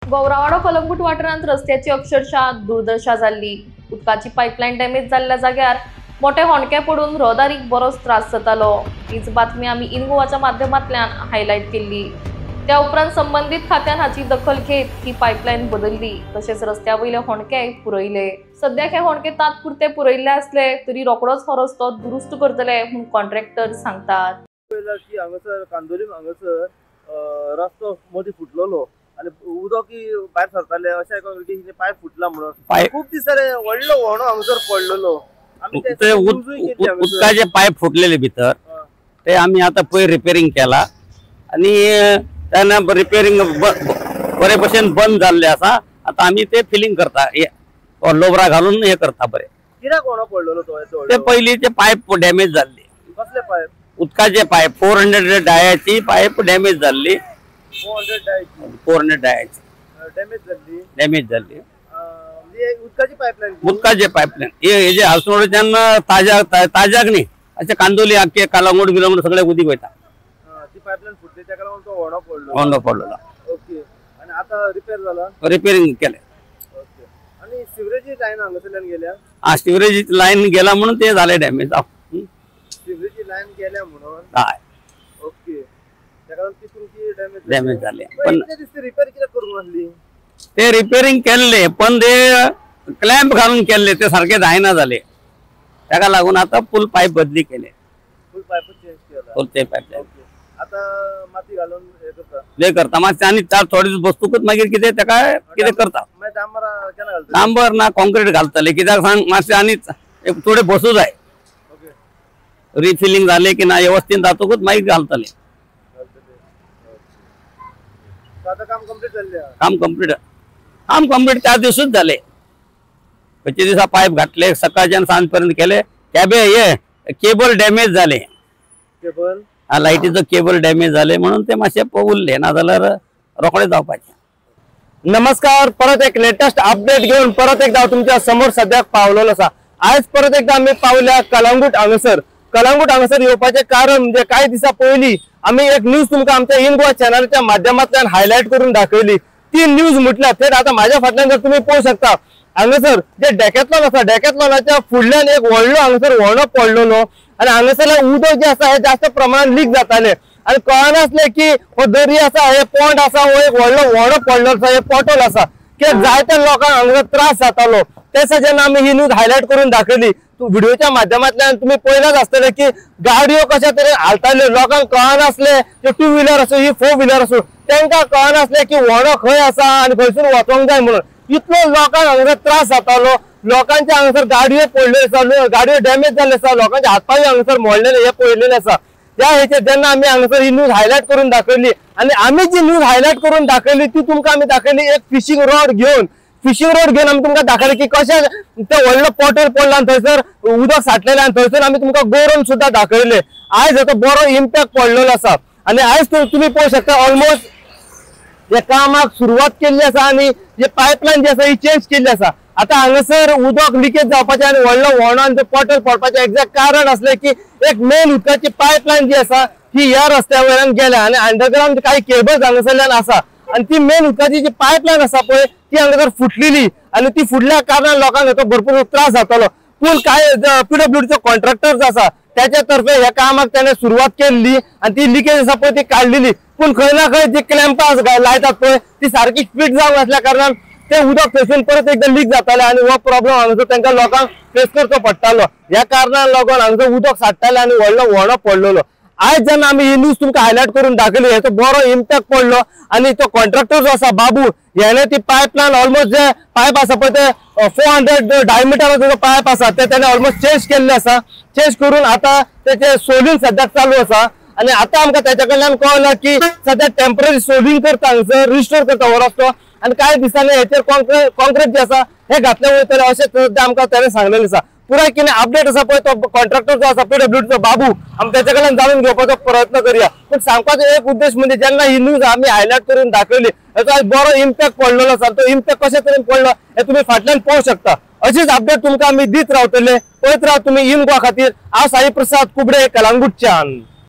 गौरावाडो कलंगूट वाठारांत रस्त्याची अक्षरशः दुर्दशा जाल्ली। उदकाची पायपलायन डॅमेज जाल्ल्या जाग्यार मोठे होणके पडून रहदारीक बरोच त्रास जातालो। हीच बातमी आमी इन गोवाच्या माध्यमांतल्यान हायलायट केल्ली। त्या उपरांत संबंधित खात्यान हाची दखल घेत ही पायपलायन बदलली, तशेंच रस्त्या वयले होणके पुरयले। सद्याक हे होणके तात्पुरते पुरयल्ले असले तरी रोखडोच हो रस्तो दुरुस्त करतले म्हूण कॉन्ट्रॅक्टर सांगतात। हांगासर कांदोलीम हांगासर रस्तो मदीं फुटलेलो आनी उदक भायर सरताले अशें पायप फुटला म्हणून खूब दीस जाले व्हडलो व्हणो हांगासर पडलेलो। उदकाचे पायप फुटलेले भितर ते आमी आता पयर रिपेरिंग केला आणि त्यांना रिपेरिंग बरे भशेन बंद जाल्ले आसा। आता आमी ते फिलिंग करता लोबरा घालून हे करता बरे। कित्याक व्हणो पडलेलो तो? ते पयलींचे पायप डॅमेज जाल्ले। कसले पायप? उदकाचे पायप 400 डायाची पायप डॅमेज जाल्ली। 400 डायाची डॅमेज जाल्ली। उदकाचे पायपलायन हे जे हासनोडच्यान ताज्याक न्ही अशें कांदोली आख्खे कलंगूट बिलंगूट सगळे उदीक वयता। ती पायपलायन फुटली तेका लागून तो व्हणो पडलो। व्हणो पडलो। ओके। आणि आता रिपेअर झाला? रिपेरिंग केले। ओके। आणि सिवरेज लाईन हांगासरल्यान गेल्या? सिवरेज लाईन गेला म्हणून ते झाले डॅमेज। सिवरेज लाईन गेल्या म्हणून? हाय। ओके। तेका लागून ती तुमची डॅमेज झाले। पण ते रिपेअर कित्याक करूंक नासली? ते रिपेरिंग केल्ले पण ते क्लॅम्प घालून केल्ले ते सारखे जायना झाले। त्याका लागून आता फुल पाईप बदली केले। फुल पाईप चेंज केला। फुल ते पाईप आता माती घालून हे करता मातशें आनी थोडी बस्तूकच मागीर कितें तेका कितें करता। डांबर केन्ना घालता? डांबर ना कॉन्क्रीट घालतले कित्याक सांग मातशें आनी थोडे बसू जाय। ओके। रिफिलिंग झाले की ना व्यवस्थित जातकूच मागीर घालतले। आता काम कंप्लीट झाले? काम कंप्लीट त्या दिवसूच झाले। 25 दिवसा पाईप घातले सकाळच्यान सांज पर्यंत केले। केबल डॅमेज झाले। केबल? लाईटीचं केबल डॅमेज झाले म्हणून ते मातशे उरले ना जाल्यार रोखडे जावपाचे। नमस्कार, परत एक लेटेस्ट अपडेट घेऊन परत एकदा तुमच्या समोर सध्या पावलेलो आसा। आज परत एकदा आम्ही पावल्या कलंगूट हांगासर येवपाचे कारण म्हणजे काही दिवसा पयलीं आम्ही एक न्यूज तुमकां आमच्या इन गोवा चॅनलच्या माध्यमांतल्यान हायलाइट करून दाखयली। ती न्यूज म्हटल्यार थेट आता माझ्या फाटल्यान जर तुम्ही पळोवंक शकता हांगासर जे डेकॅथलॉन आसा डेकॅथलॉनाच्या फुडल्यान एक व्हडलो हांगासर व्हणो पडलेलो आणि हांगासरले उदक जे आसा हे जास्त प्रमाणात लीक जाताले आणि कळनासले की हो दर्या आसा हे पॉन्ड आसा हो एक व्हडलो व्हणो पडलो आसा हे पोर्टल आसा की जायत्या लोकांक हांगासर त्रास जातालो। तेच जेन्ना आमी ही न्यूज हायलाइट करून दाखयली व्हिडिओच्या माध्यमांतल्यान तुम्ही पळयलाच आसतले की गाडयो कशा तरी हालताल्यो लोकांक कळनासले की 2 व्हीलर असो ही 4 व्हीलर असो तांकां कळनासले की व्हणो खंय आसा आनी खंयसून वचोंक जाय म्हणून इतलो लोकांक हांगासर त्रास जातालो। लोकांचे हांगासर गाडयो पडल्यो आसा गाडयो डॅमेज जाल्ले आसा लोकांचे हातपाय हांगासर मोडलेले हे पळयलेले आसा। त्या हेचेर जेन्ना आमी हांगासर ही न्यूज हायलाइट करून दाखयली आणि आमी जी न्यूज हायलाइट करून दाखयली ती तुमकां आमी दाखयली एक फिशिंग रॉड घेऊन आमी तुमकां दाखयलें की कशें ते व्हडलो पोर्टल पडला आनी थंयसर उदक साठलेलें आनी थंयसर आमी तुमकां गोरून सुद्धा दाखयले। आयज हेचो बरो इम्पॅक्ट पडलेलो आसा आनी आयज तुम्ही पळोवंक शकता ऑलमोस्ट हे कामाक सुरवात केल्ली आसा आनी जे पायपलायन जी आसा ही चेंज केल्ली आसा। आता हांगासर उदक लिकेज जावपाचें आनी व्हडलो व्हणो आनी पोर्टल पडपाचें एक्झॅक्ट कारण असलें की एक मेन उदकाची पायपलायन जी आसा ही ह्या रस्त्या वयल्यान गेल्या आनी अंडरग्राउंड काही केबल्स हांगासरल्यान आसा आणि ती मेन उदकाची जी पायपलायन आसा पळय ती हांगासर फुटलेली आणि ती फुटल्या कारणान लोकांक हेचो भरपूर त्रास जातालो। पूण काय PWDचो कॉन्ट्रॅक्टर आसा त्याच्या तर्फे ह्या कामाक त्याने सुरवात केल्ली आणि ती लिकेज आसा पळय ती काढलेली पूण खंय ना खंय जी क्लॅम्पां लायतात पळय ती सारकी फिट जावंक नासल्या कारणान ते उदक थंयसून परत एकदा लीक जाताले आणि हो प्रॉब्लेम हांगासर तांकां लोकांक फेस करचो पडटालो। ह्या कारणान लागून हांगासर उदक साठताले आणि व्हडलो व्हणो पडलेलो। आज जेन्ना आमी ही न्यूज तुमकां हायलाइट करून दाखयली हेचो बरो इम्पॅक्ट पडलो आणि तो कॉन्ट्रॅक्टर जो आसा बाबू याने ती पायपलायन ऑलमोस्ट जे पायप आसा पळय ते 400 डायमिटराचो पायप आसा ते त्याने ऑलमोस्ट चेंज केल्ले आसा। चेंज करून आता त्याचे सोलिंग सद्याक चालू आसा आणि आता आमकां त्याच्या कडल्यान कळला की सध्या टेम्पररी सोलिंग करता हांगासर रिस्टोर करता हो रस्तो आणि काही दिसांनी हेचेर कॉन्क्रीट जे आसा हे घातले वयतले अशें सद्या आमकां त्याने सांगलेलें आसा। पुराय कितें अपडेट आसा पळय तो कॉन्ट्रॅक्टर जो आसा PWDचो बाबू आमी त्याच्या कडल्यान जाणून घेवपाचो प्रयत्न करूया। पण सांगपाचो एक उद्देश म्हणजे जेन्ना ही न्यूज आमी हायलाइट करून दाखयली हेचो आज बरो इम्पॅक्ट पडलेलो आसा। तो इम्पॅक्ट कशा तरेन पडलो हे तुम्ही फाटल्यान पळोवंक शकता। अशीच अपडेट तुमकां आमी दीत रावतले। पळयत राव तुम्ही इन गोवा खातीर। हांव साई प्रसाद कुबडे कलंगूटच्यान।